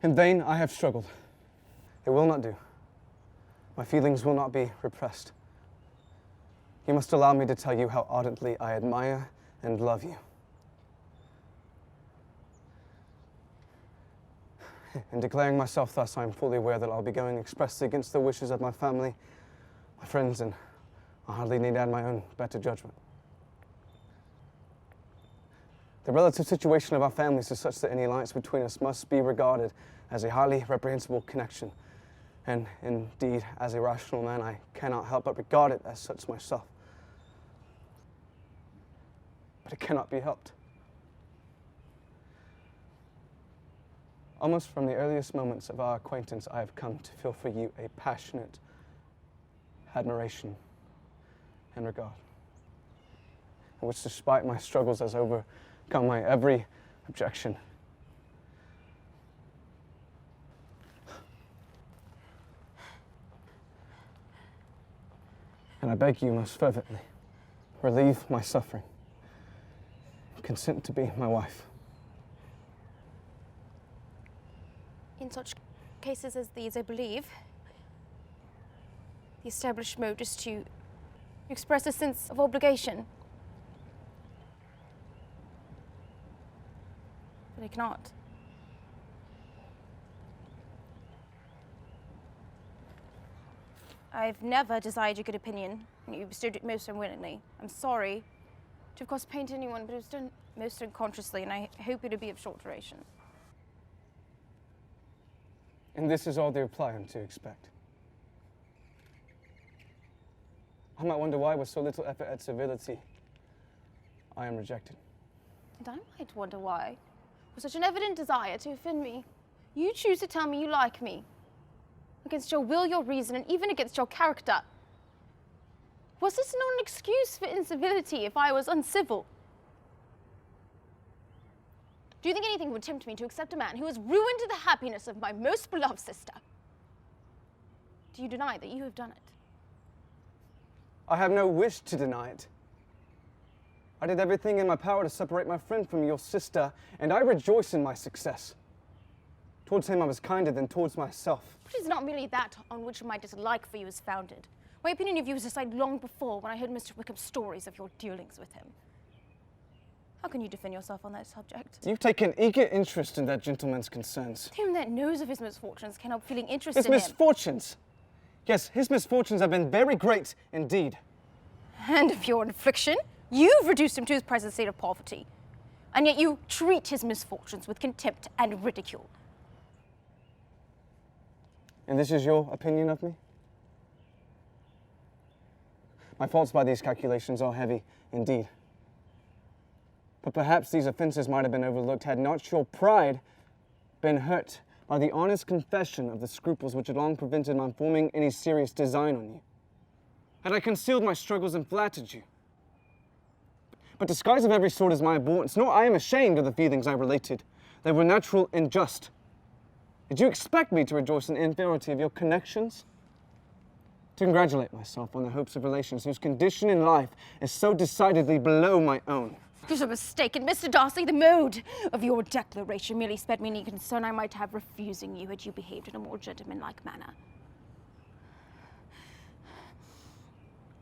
In vain I have struggled. It will not do. My feelings will not be repressed. You must allow me to tell you how ardently I admire and love you. In declaring myself thus, I am fully aware that I'll be going expressly against the wishes of my family, my friends, and I hardly need add my own better judgment. The relative situation of our families is such that any alliance between us must be regarded as a highly reprehensible connection. And indeed, as a rational man, I cannot help but regard it as such myself. But it cannot be helped. Almost from the earliest moments of our acquaintance, I have come to feel for you a passionate admiration and regard, which, despite my struggles, has overcome my every objection. And I beg you most fervently, relieve my suffering. Consent to be my wife. In such cases as these, I believe, the established mode is to express a sense of obligation. But I cannot. I've never desired your good opinion, and you bestowed it most unwillingly. I'm sorry to have caused pain to anyone, but it was done most unconsciously, and I hope it'll be of short duration. And this is all the reply I'm to expect. I might wonder why, with so little effort at civility, I am rejected. And I might wonder why, with such an evident desire to offend me, you choose to tell me you like me, against your will, your reason, and even against your character. Was this not an excuse for incivility if I was uncivil? Do you think anything would tempt me to accept a man who has ruined the happiness of my most beloved sister? Do you deny that you have done it? I have no wish to deny it. I did everything in my power to separate my friend from your sister, and I rejoice in my success. Towards him I was kinder than towards myself. But it is not merely that on which my dislike for you is founded. My opinion of you was decided long before when I heard Mr. Wickham's stories of your dealings with him. How can you defend yourself on that subject? You've taken eager interest in that gentleman's concerns. Him that knows of his misfortunes cannot help feeling interested in him. His misfortunes? Yes, his misfortunes have been very great indeed. And of your affliction, you've reduced him to his present state of poverty. And yet you treat his misfortunes with contempt and ridicule. And this is your opinion of me? My faults by these calculations are heavy indeed. But perhaps these offenses might have been overlooked had not your pride been hurt by the honest confession of the scruples which had long prevented my forming any serious design on you. Had I concealed my struggles and flattered you. But disguise of every sort is my abhorrence, nor I am ashamed of the feelings I related. They were natural and just. Did you expect me to rejoice in the inferiority of your connections? To congratulate myself on the hopes of relations whose condition in life is so decidedly below my own? You're mistaken, Mr. Darcy. The mode of your declaration merely spared me any concern I might have refusing you had you behaved in a more gentlemanlike manner.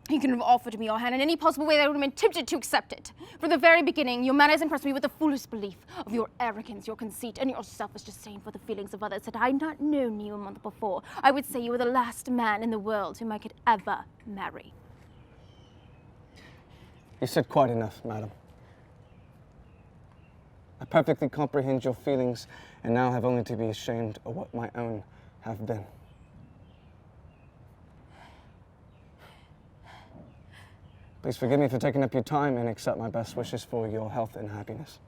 You could have offered me your hand in any possible way that I would have been tempted to accept it. From the very beginning, your manners impressed me with the fullest belief of your arrogance, your conceit, and your selfish disdain for the feelings of others. Had I not known you a month before, I would say you were the last man in the world whom I could ever marry. You said quite enough, madam. I perfectly comprehend your feelings, and now have only to be ashamed of what my own have been. Please forgive me for taking up your time and accept my best wishes for your health and happiness.